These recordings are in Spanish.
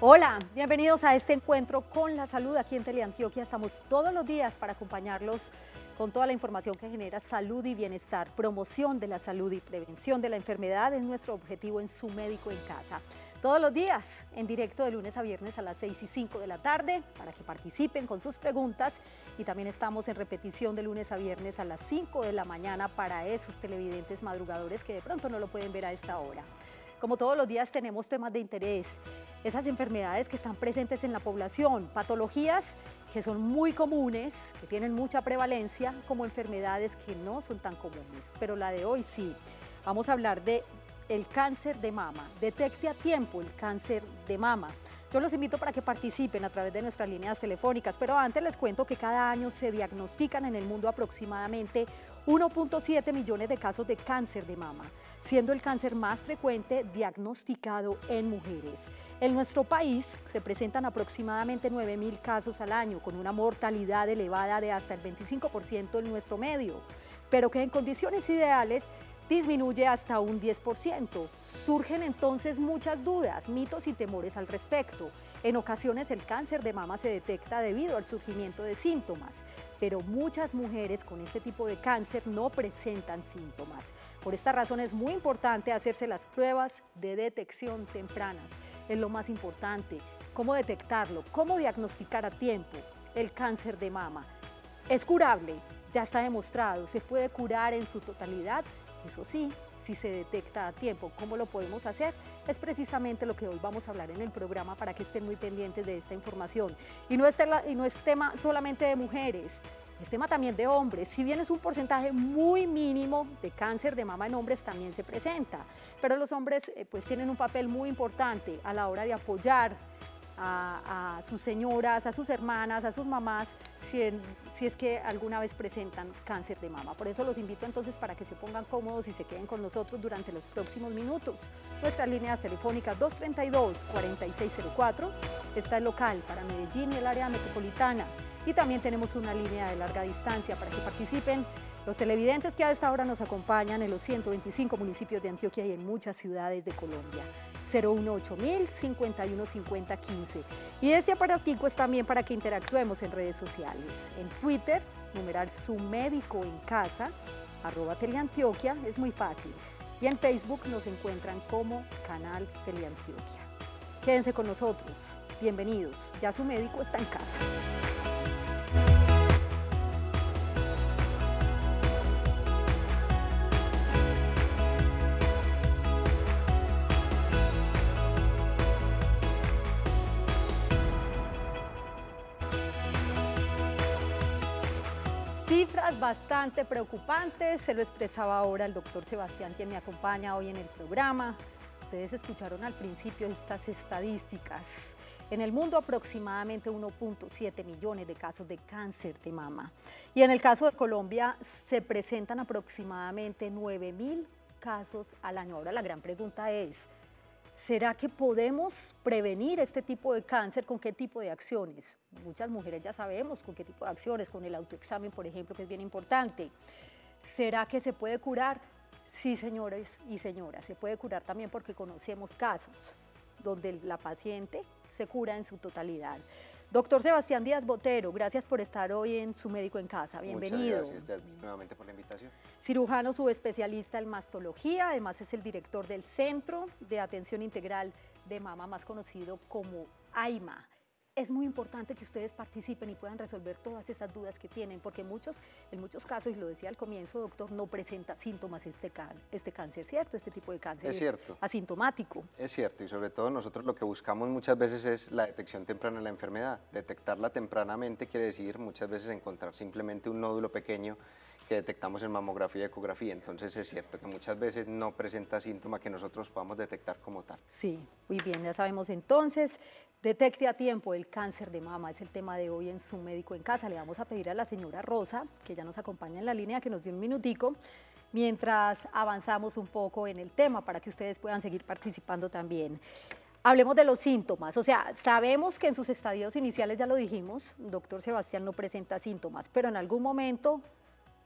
Hola, bienvenidos a este encuentro con la salud aquí en Teleantioquia. Estamos todos los días para acompañarlos con toda la información que genera salud y bienestar. Promoción de la salud y prevención de la enfermedad es nuestro objetivo en Su Médico en Casa. Todos los días, en directo de lunes a viernes a las 6 y 5 de la tarde, para que participen con sus preguntas. Y también estamos en repetición de lunes a viernes a las 5 de la mañana para esos televidentes madrugadores que de pronto no lo pueden ver a esta hora. Como todos los días tenemos temas de interés, esas enfermedades que están presentes en la población, patologías que son muy comunes, que tienen mucha prevalencia, como enfermedades que no son tan comunes, pero la de hoy sí. Vamos a hablar de el cáncer de mama. Detecte a tiempo el cáncer de mama. Yo los invito para que participen a través de nuestras líneas telefónicas, pero antes les cuento que cada año se diagnostican en el mundo aproximadamente 1.7 millones de casos de cáncer de mama, siendo el cáncer más frecuente diagnosticado en mujeres. En nuestro país se presentan aproximadamente 9.000 casos al año, con una mortalidad elevada de hasta el 25% en nuestro medio, pero que en condiciones ideales disminuye hasta un 10%. Surgen entonces muchas dudas, mitos y temores al respecto. En ocasiones el cáncer de mama se detecta debido al surgimiento de síntomas, pero muchas mujeres con este tipo de cáncer no presentan síntomas. Por esta razón es muy importante hacerse las pruebas de detección tempranas. Es lo más importante, cómo detectarlo, cómo diagnosticar a tiempo el cáncer de mama. Es curable, ya está demostrado, se puede curar en su totalidad. Eso sí, si se detecta a tiempo, ¿cómo lo podemos hacer? Es precisamente lo que hoy vamos a hablar en el programa para que estén muy pendientes de esta información. Y no es tema solamente de mujeres, es tema también de hombres. Si bien es un porcentaje muy mínimo de cáncer de mama en hombres, también se presenta. Pero los hombres pues tienen un papel muy importante a la hora de apoyar a sus señoras, a sus hermanas, a sus mamás, si es que alguna vez presentan cáncer de mama. Por eso los invito entonces para que se pongan cómodos y se queden con nosotros durante los próximos minutos. Nuestras líneas telefónicas 232-4604, está el local para Medellín y el área metropolitana. Y también tenemos una línea de larga distancia para que participen los televidentes que a esta hora nos acompañan en los 125 municipios de Antioquia y en muchas ciudades de Colombia. 018.000 515015. Y este aparatico es también para que interactuemos en redes sociales. En Twitter, numeral Su Médico en Casa, @Teleantioquia, es muy fácil. Y en Facebook nos encuentran como Canal Teleantioquia. Quédense con nosotros, bienvenidos, ya Su Médico está en casa. Cifras bastante preocupantes, se lo expresaba ahora el doctor Sebastián, quien me acompaña hoy en el programa. Ustedes escucharon al principio estas estadísticas. En el mundo aproximadamente 1.7 millones de casos de cáncer de mama. Y en el caso de Colombia se presentan aproximadamente 9.000 casos al año. Ahora la gran pregunta es, ¿será que podemos prevenir este tipo de cáncer? ¿Con qué tipo de acciones? Muchas mujeres ya sabemos con qué tipo de acciones, con el autoexamen, por ejemplo, que es bien importante. ¿Será que se puede curar? Sí, señores y señoras, se puede curar también porque conocemos casos donde la paciente se cura en su totalidad. Doctor Sebastián Díaz Botero, gracias por estar hoy en Su Médico en Casa. Bienvenido. Muchas gracias, Yasmin, nuevamente por la invitación. Cirujano subespecialista en mastología, además es el director del Centro de Atención Integral de Mama, más conocido como AIMA. Es muy importante que ustedes participen y puedan resolver todas esas dudas que tienen, porque en muchos casos, y lo decía al comienzo, doctor, no presenta síntomas este cáncer, ¿cierto? Este tipo de cáncer es cierto. Asintomático. Es cierto, y sobre todo nosotros lo que buscamos muchas veces es la detección temprana de la enfermedad. Detectarla tempranamente quiere decir muchas veces encontrar simplemente un nódulo pequeño que detectamos en mamografía y ecografía. Entonces es cierto que muchas veces no presenta síntoma que nosotros podamos detectar como tal. Sí, muy bien, ya sabemos entonces. Detecte a tiempo el cáncer de mama, es el tema de hoy en Su Médico en Casa. Le vamos a pedir a la señora Rosa, que ya nos acompaña en la línea, que nos dé un minutico, mientras avanzamos un poco en el tema, para que ustedes puedan seguir participando también. Hablemos de los síntomas, o sea, sabemos que en sus estadios iniciales, ya lo dijimos, doctor Sebastián no presenta síntomas, pero en algún momento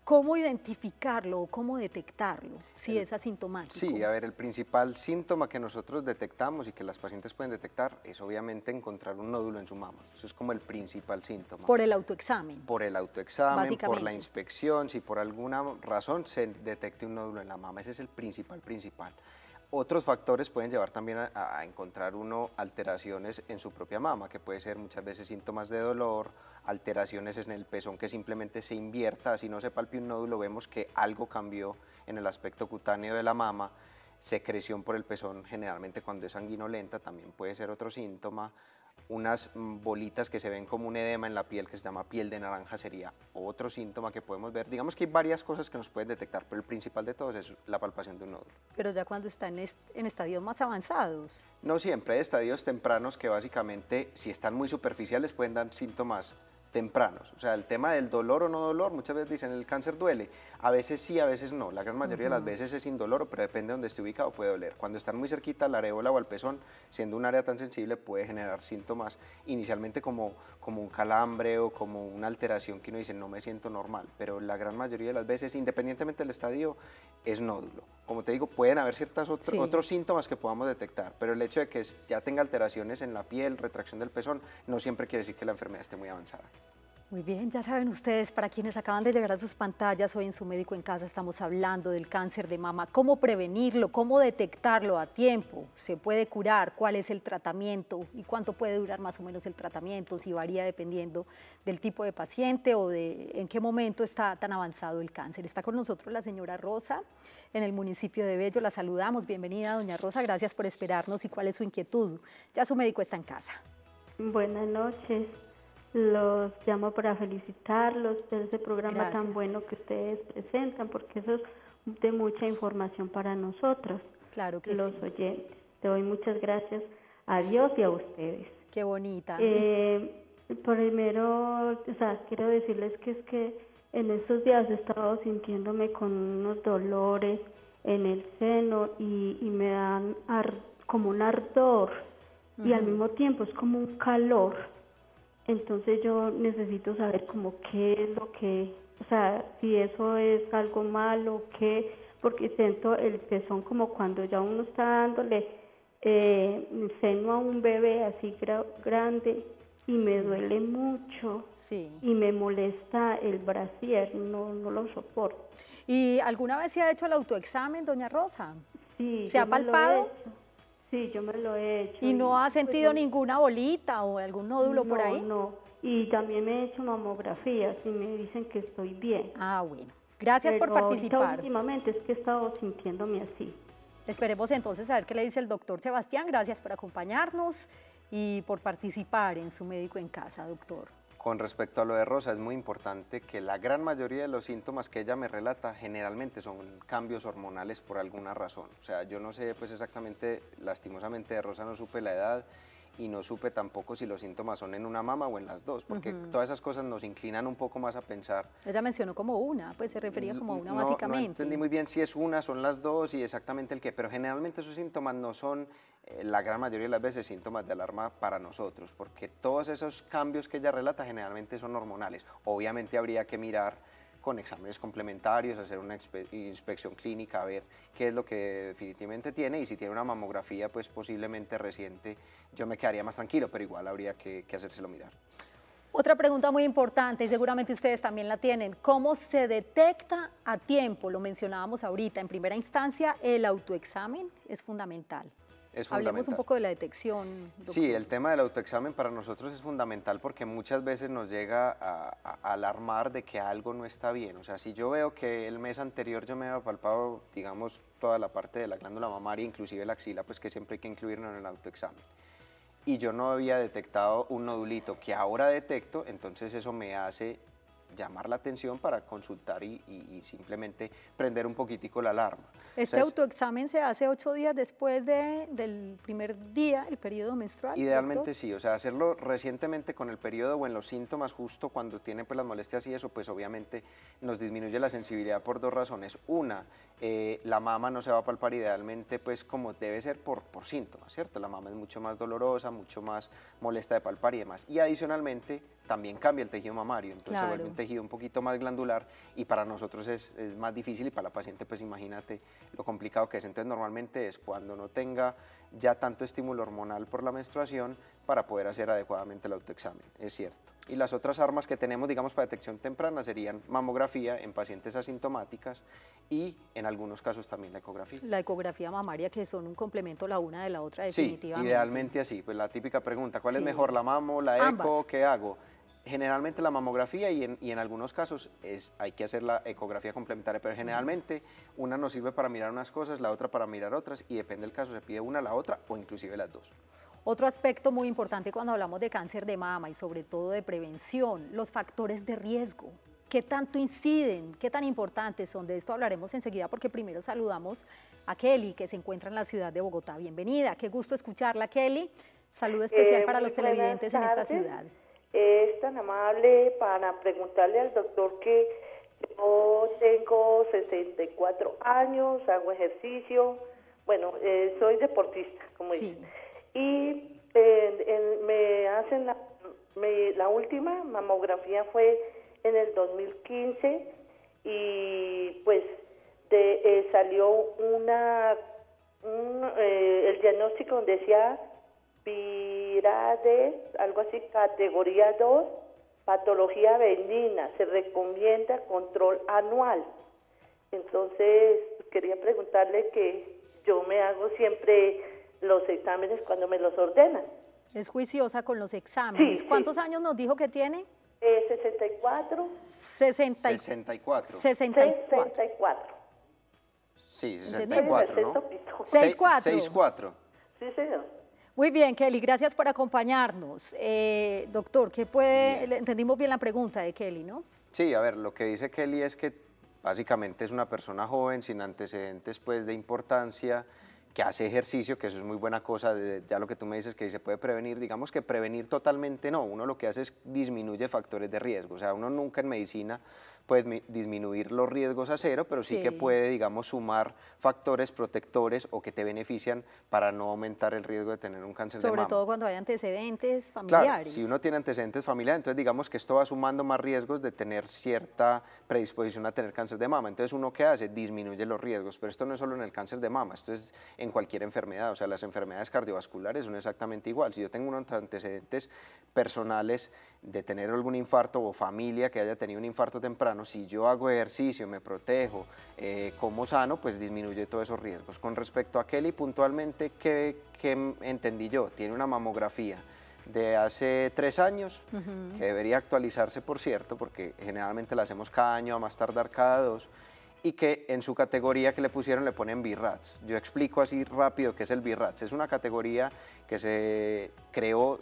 ¿Cómo identificarlo o cómo detectarlo si es asintomático? Sí, a ver, el principal síntoma que nosotros detectamos y que las pacientes pueden detectar es obviamente encontrar un nódulo en su mama. Eso es como el principal síntoma. Por el autoexamen. Por el autoexamen, por la Básicamente. inspección, si por alguna razón se detecte un nódulo en la mama. Ese es el principal. Otros factores pueden llevar también a encontrar uno alteraciones en su propia mama, que puede ser muchas veces síntomas de dolor, alteraciones en el pezón que simplemente se invierta, así no se palpe un nódulo, vemos que algo cambió en el aspecto cutáneo de la mama, secreción por el pezón, generalmente cuando es sanguinolenta también puede ser otro síntoma, unas bolitas que se ven como un edema en la piel que se llama piel de naranja sería otro síntoma que podemos ver. Digamos que hay varias cosas que nos pueden detectar, pero el principal de todos es la palpación de un nódulo. Pero ya cuando está en estadios más avanzados. No siempre, hay estadios tempranos que básicamente, si están muy superficiales, pueden dar síntomas tempranos. O sea, el tema del dolor o no dolor, muchas veces dicen el cáncer duele, a veces sí, a veces no. La gran mayoría de las veces es indoloro, pero depende de donde esté ubicado, puede doler. Cuando están muy cerquita a la areola o al pezón, siendo un área tan sensible, puede generar síntomas inicialmente como un calambre o como una alteración que uno dice no me siento normal, pero la gran mayoría de las veces, independientemente del estadio, es nódulo. Como te digo, pueden haber otros síntomas que podamos detectar, pero el hecho de que ya tenga alteraciones en la piel, retracción del pezón, no siempre quiere decir que la enfermedad esté muy avanzada. Muy bien, ya saben ustedes, para quienes acaban de llegar a sus pantallas, hoy en Su Médico en Casa estamos hablando del cáncer de mama, cómo prevenirlo, cómo detectarlo a tiempo, se puede curar, cuál es el tratamiento y cuánto puede durar más o menos el tratamiento, si varía dependiendo del tipo de paciente o de en qué momento está tan avanzado el cáncer. Está con nosotros la señora Rosa en el municipio de Bello, la saludamos, bienvenida doña Rosa, gracias por esperarnos y cuál es su inquietud. Ya Su Médico está en casa. Buenas noches. Los llamo para felicitarlos por ese programa Gracias. tan bueno que ustedes presentan, porque eso es de mucha información para nosotros, Claro que los sí. oyentes. Te doy muchas gracias a Dios y a ustedes. Qué bonita. Primero, quiero decirles que es que en estos días he estado sintiéndome con unos dolores en el seno y me dan como un ardor y al mismo tiempo es como un calor. Entonces yo necesito saber como qué es lo que, si eso es algo malo, qué, porque siento el pezón como cuando ya uno está dándole seno a un bebé así grande y me duele mucho y me molesta el brasier, no lo soporto. ¿Y alguna vez se ha hecho el autoexamen, doña Rosa? Sí. ¿Se ha palpado? Sí, yo me lo he hecho. ¿Y no ha sentido ninguna bolita o algún nódulo por ahí? No, y también me he hecho mamografías y me dicen que estoy bien. Ah, bueno. Gracias por participar. Últimamente es que he estado sintiéndome así. Esperemos entonces a ver qué le dice el doctor Sebastián. Gracias por acompañarnos y por participar en Su Médico en Casa, doctor. Con respecto a lo de Rosa, es muy importante que la gran mayoría de los síntomas que ella me relata generalmente son cambios hormonales por alguna razón. O sea, yo no sé pues exactamente, lastimosamente de Rosa no supe la edad y no supe tampoco si los síntomas son en una mama o en las dos, porque todas esas cosas nos inclinan un poco más a pensar. Ella mencionó como una, pues se refería como a una básicamente. No entendí muy bien si es una, son las dos y exactamente el qué, pero generalmente esos síntomas no son la gran mayoría de las veces síntomas de alarma para nosotros, porque todos esos cambios que ella relata generalmente son hormonales. Obviamente habría que mirar con exámenes complementarios, hacer una inspección clínica, a ver qué es lo que definitivamente tiene y si tiene una mamografía pues posiblemente reciente, yo me quedaría más tranquilo, pero igual habría que hacérselo mirar. Otra pregunta muy importante y seguramente ustedes también la tienen, ¿cómo se detecta a tiempo? Lo mencionábamos ahorita, en primera instancia el autoexamen es fundamental. Hablemos un poco de la detección, doctor. Sí, el tema del autoexamen para nosotros es fundamental porque muchas veces nos llega a alarmar de que algo no está bien. O sea, si yo veo que el mes anterior yo me había palpado, digamos, toda la parte de la glándula mamaria, inclusive la axila, pues que siempre hay que incluirlo en el autoexamen. Y yo no había detectado un nodulito que ahora detecto, entonces eso me hace llamar la atención para consultar y simplemente prender un poquitico la alarma. Este autoexamen se hace 8 días después del primer día, el periodo menstrual. Idealmente, doctor. sí, o sea, hacerlo recientemente con el periodo o en los síntomas, justo cuando tiene pues las molestias y eso, pues obviamente nos disminuye la sensibilidad por dos razones. Una, la mama no se va a palpar idealmente pues como debe ser por síntomas, ¿cierto? La mama es mucho más dolorosa, mucho más molesta de palpar y demás. Y adicionalmente también cambia el tejido mamario, entonces se vuelve un tejido tejido un poquito más glandular y para nosotros es más difícil y para la paciente pues imagínate lo complicado que es. Entonces normalmente es cuando no tenga ya tanto estímulo hormonal por la menstruación para poder hacer adecuadamente el autoexamen, es cierto. Y las otras armas que tenemos, digamos, para detección temprana serían mamografía en pacientes asintomáticas y en algunos casos también la ecografía. La ecografía mamaria, que son un complemento la una de la otra definitivamente. Sí, idealmente así. Pues la típica pregunta, ¿cuál es Sí. mejor, la mamo, la eco, Ambas. qué hago? Generalmente la mamografía y en algunos casos hay que hacer la ecografía complementaria, pero generalmente una nos sirve para mirar unas cosas, la otra para mirar otras y depende del caso, se pide una, la otra o inclusive las dos. Otro aspecto muy importante cuando hablamos de cáncer de mama y sobre todo de prevención, los factores de riesgo. ¿Qué tanto inciden? ¿Qué tan importantes son? De esto hablaremos enseguida porque primero saludamos a Kelly, que se encuentra en la ciudad de Bogotá. Bienvenida, qué gusto escucharla, Kelly. Saludo especial para los televidentes en esta ciudad. Es tan amable para preguntarle al doctor que yo tengo 64 años, hago ejercicio, bueno, soy deportista, como Sí. dicen. Y me hacen la última mamografía fue en el 2015 y pues salió el diagnóstico donde decía Virades, algo así, categoría 2, patología benigna, se recomienda control anual. Entonces quería preguntarle que yo me hago siempre los exámenes cuando me los ordenan. Es juiciosa con los exámenes. Sí, ¿Cuántos sí. años nos dijo que tiene? 64. 64. 64. 64. Sí, ¿Entendí? 64, ¿no? 64. 64. Sí, señor. Muy bien, Kelly, gracias por acompañarnos. Doctor, ¿qué puede? Entendimos bien la pregunta de Kelly, ¿no? Sí, a ver, lo que dice Kelly es que básicamente es una persona joven, sin antecedentes pues de importancia, que hace ejercicio, que eso es muy buena cosa, ya lo que tú me dices que se puede prevenir, digamos que prevenir totalmente no, uno lo que hace es disminuye factores de riesgo, o sea, uno nunca en medicina puede disminuir los riesgos a cero, pero sí que puede, digamos, sumar factores protectores o que te benefician para no aumentar el riesgo de tener un cáncer de mama. Sobre todo cuando hay antecedentes familiares. Claro, si uno tiene antecedentes familiares, entonces digamos que esto va sumando más riesgos de tener cierta predisposición a tener cáncer de mama. Entonces uno ¿qué hace? Disminuye los riesgos, pero esto no es solo en el cáncer de mama, esto es en cualquier enfermedad, o sea, las enfermedades cardiovasculares son exactamente igual. Si yo tengo unos antecedentes personales de tener algún infarto o familia que haya tenido un infarto temprano, si yo hago ejercicio, me protejo, como sano, pues disminuye todos esos riesgos. Con respecto a Kelly, puntualmente, ¿qué entendí yo? Tiene una mamografía de hace 3 años, que debería actualizarse, por cierto, porque generalmente la hacemos cada año, a más tardar cada 2, y que en su categoría que le pusieron le ponen BIRATS. Yo explico así rápido qué es el BIRATS. Es una categoría que se creó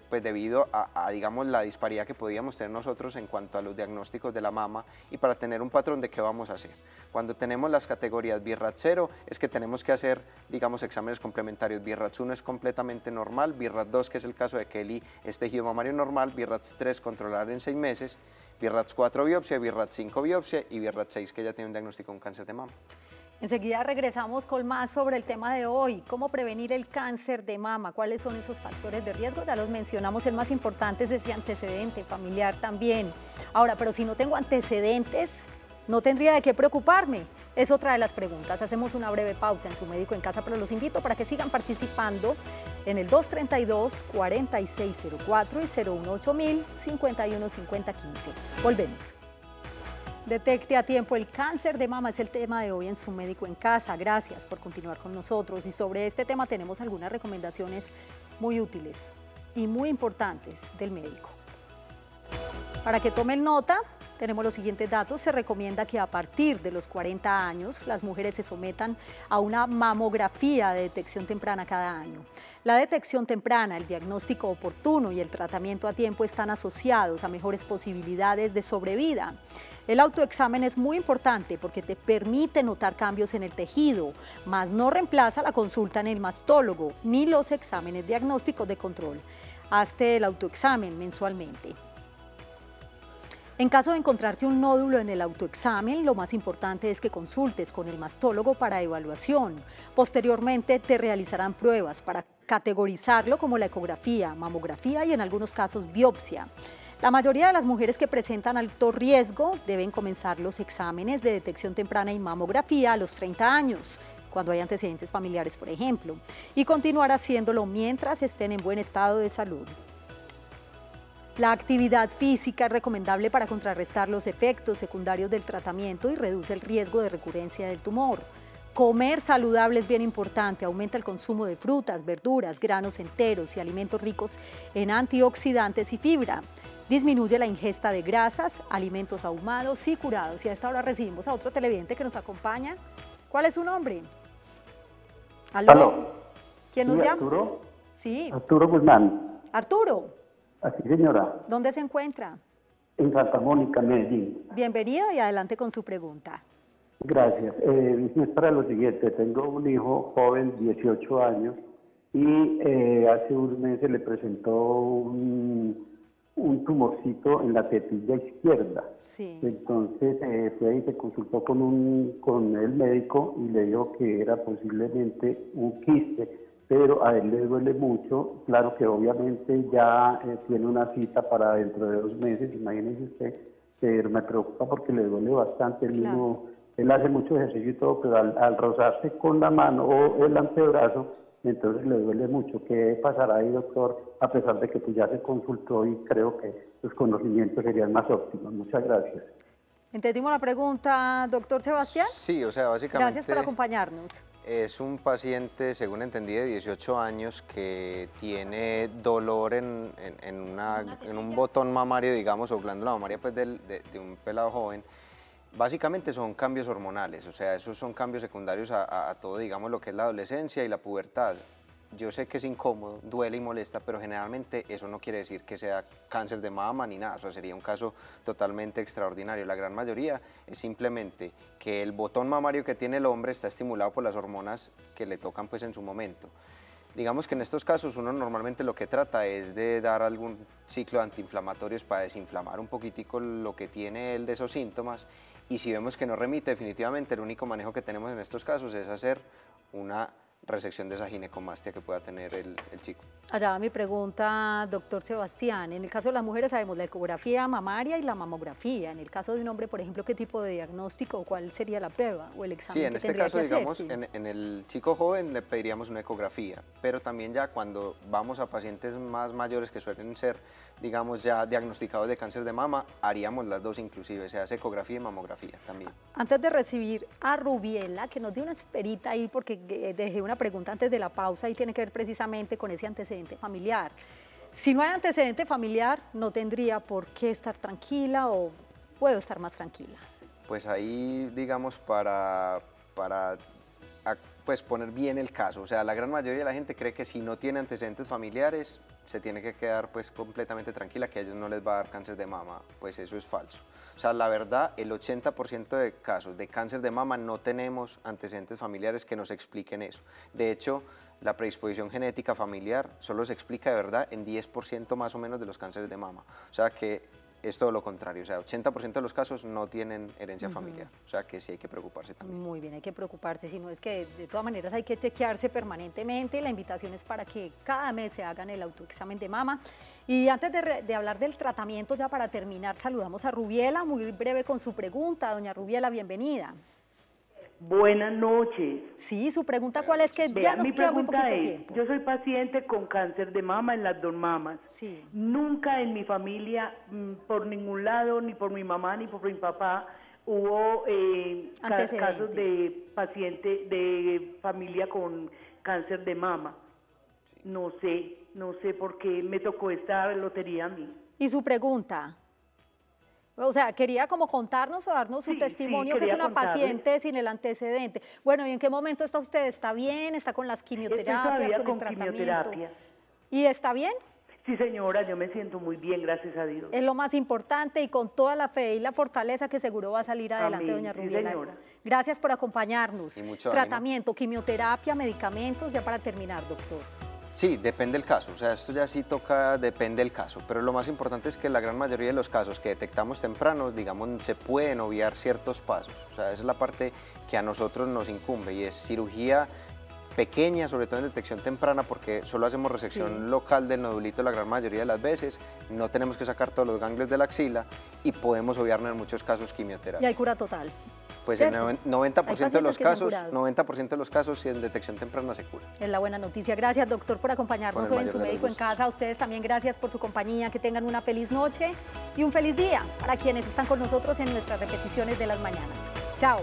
pues debido a, digamos, la disparidad que podíamos tener nosotros en cuanto a los diagnósticos de la mama y para tener un patrón de qué vamos a hacer. Cuando tenemos las categorías BIRATS 0 es que tenemos que hacer, digamos, exámenes complementarios. BIRATS 1 es completamente normal, BIRATS 2, que es el caso de Kelly, es tejido mamario normal, BIRATS 3 controlar en 6 meses, BIRATS 4 biopsia, BIRATS 5 biopsia y BIRATS 6 que ya tiene un diagnóstico de un cáncer de mama. Enseguida regresamos con más sobre el tema de hoy, cómo prevenir el cáncer de mama, cuáles son esos factores de riesgo, ya los mencionamos, el más importante es ese antecedente familiar también. Ahora, pero si no tengo antecedentes, ¿no tendría de qué preocuparme? Es otra de las preguntas. Hacemos una breve pausa en Su Médico en Casa, pero los invito para que sigan participando en el 232-4604 y 018-051-5015. Volvemos. Detecte a tiempo el cáncer de mama, es el tema de hoy en Su Médico en Casa. Gracias por continuar con nosotros y sobre este tema tenemos algunas recomendaciones muy útiles y muy importantes del médico. Para que tomen nota, tenemos los siguientes datos. Se recomienda que a partir de los 40 años las mujeres se sometan a una mamografía de detección temprana cada año. La detección temprana, el diagnóstico oportuno y el tratamiento a tiempo están asociados a mejores posibilidades de sobrevida. El autoexamen es muy importante porque te permite notar cambios en el tejido, mas no reemplaza la consulta en el mastólogo ni los exámenes diagnósticos de control. Hazte el autoexamen mensualmente. En caso de encontrarte un nódulo en el autoexamen, lo más importante es que consultes con el mastólogo para evaluación. Posteriormente te realizarán pruebas para categorizarlo como la ecografía, mamografía y en algunos casos biopsia. La mayoría de las mujeres que presentan alto riesgo deben comenzar los exámenes de detección temprana y mamografía a los 30 años, cuando hay antecedentes familiares, por ejemplo, y continuar haciéndolo mientras estén en buen estado de salud. La actividad física es recomendable para contrarrestar los efectos secundarios del tratamiento y reduce el riesgo de recurrencia del tumor. Comer saludable es bien importante, aumenta el consumo de frutas, verduras, granos enteros y alimentos ricos en antioxidantes y fibra. Disminuye la ingesta de grasas, alimentos ahumados y curados. Y a esta hora recibimos a otro televidente que nos acompaña. ¿Cuál es su nombre? ¿Aló? ¿Quién nos llama? Arturo. Sí. Arturo Guzmán. Arturo. Así, señora. ¿Dónde se encuentra? En Santa Mónica, Medellín. Bienvenido y adelante con su pregunta. Gracias. Es para lo siguiente. Tengo un hijo joven, 18 años, y hace unos meses le presentó un tumorcito en la tetilla izquierda. Sí. Entonces fue y se consultó con el médico y le dijo que era posiblemente un quiste, pero a él le duele mucho. Claro que obviamente ya tiene una cita para dentro de 2 meses, imagínese usted, pero me preocupa porque le duele bastante. Él hace mucho ejercicio y todo, pero al rozarse con la mano o el antebrazo, entonces le duele mucho. ¿Qué pasará ahí, doctor? A pesar de que pues ya se consultó y creo que los conocimientos serían más óptimos. Muchas gracias. ¿Entendimos la pregunta, doctor Sebastián? Sí, o sea, básicamente... Gracias por acompañarnos. Es un paciente, según entendí, de 18 años que tiene dolor en un botón mamario, digamos, o glándula mamaria pues, de un pelado joven. Básicamente son cambios hormonales, o sea, esos son cambios secundarios a todo, digamos, lo que es la adolescencia y la pubertad. Yo sé que es incómodo, duele y molesta, pero generalmente eso no quiere decir que sea cáncer de mama ni nada, o sea, sería un caso totalmente extraordinario. La gran mayoría es simplemente que el botón mamario que tiene el hombre está estimulado por las hormonas que le tocan pues en su momento. Digamos que en estos casos uno normalmente lo que trata es de dar algún ciclo de antiinflamatorios para desinflamar un poquitico lo que tiene él de esos síntomas, y si vemos que no remite, definitivamente el único manejo que tenemos en estos casos es hacer una resección de esa ginecomastia que pueda tener el chico. Allá va mi pregunta, doctor Sebastián. En el caso de las mujeres sabemos la ecografía mamaria y la mamografía. En el caso de un hombre, por ejemplo, ¿qué tipo de diagnóstico o cuál sería la prueba o el examen que tendría que hacer? Sí, en este caso, digamos, Sí. en el chico joven le pediríamos una ecografía, pero también ya cuando vamos a pacientes más mayores que suelen ser, digamos, ya diagnosticados de cáncer de mama, haríamos las dos inclusive, se hace ecografía y mamografía también. Antes de recibir a Rubiela, que nos dio una esperita ahí porque dejé una pregunta antes de la pausa y tiene que ver precisamente con ese antecedente familiar. Si no hay antecedente familiar, no tendría por qué estar tranquila o puedo estar más tranquila. Pues ahí, digamos, para pues poner bien el caso, o sea, la gran mayoría de la gente cree que si no tiene antecedentes familiares, se tiene que quedar pues completamente tranquila, que a ellos no les va a dar cáncer de mama. Pues eso es falso. O sea, la verdad, el 80% de casos de cáncer de mama no tenemos antecedentes familiares que nos expliquen eso. De hecho, la predisposición genética familiar solo se explica de verdad en 10% más o menos de los cánceres de mama. O sea que es todo lo contrario, o sea, 80% de los casos no tienen herencia familiar, o sea que sí hay que preocuparse también. Muy bien, hay que preocuparse, si no es que de todas maneras hay que chequearse permanentemente. La invitación es para que cada mes se hagan el autoexamen de mama. Y antes de hablar del tratamiento, ya para terminar, saludamos a Rubiela, muy breve con su pregunta. Doña Rubiela, bienvenida. Buenas noches. Sí, su pregunta cuál es, que ya nos queda muy poquito tiempo. Yo soy paciente con cáncer de mama en las 2 mamas. Sí. Nunca en mi familia, por ningún lado, ni por mi mamá ni por mi papá, hubo casos de paciente de familia con cáncer de mama. No sé por qué me tocó esta lotería a mí. ¿Y su pregunta? O sea, quería como contarnos o darnos su testimonio, que es una paciente sin el antecedente. Bueno, ¿y en qué momento está usted? ¿Está bien? ¿Está con las quimioterapias, con el tratamiento? Quimioterapia. ¿Y está bien? Sí, señora, yo me siento muy bien, gracias a Dios. Es lo más importante, y con toda la fe y la fortaleza que seguro va a salir adelante, Amén. doña Rubiela. Sí, señora. Gracias por acompañarnos. Y mucho Tratamiento, ánimo. Quimioterapia, medicamentos, ya para terminar, doctor. Sí, depende del caso, o sea, esto ya sí toca, depende del caso, pero lo más importante es que la gran mayoría de los casos que detectamos temprano, digamos, se pueden obviar ciertos pasos, o sea, esa es la parte que a nosotros nos incumbe, y es cirugía pequeña, sobre todo en detección temprana, porque solo hacemos resección local del nodulito la gran mayoría de las veces, no tenemos que sacar todos los ganglios de la axila y podemos obviarnos en muchos casos quimioterapia. Y hay cura total. Pues en 90% de los casos, 90% de los casos, si en detección temprana se cura. Es la buena noticia. Gracias, doctor, por acompañarnos hoy en Su Médico en Casa. A ustedes también gracias por su compañía. Que tengan una feliz noche y un feliz día para quienes están con nosotros en nuestras repeticiones de las mañanas. Chao.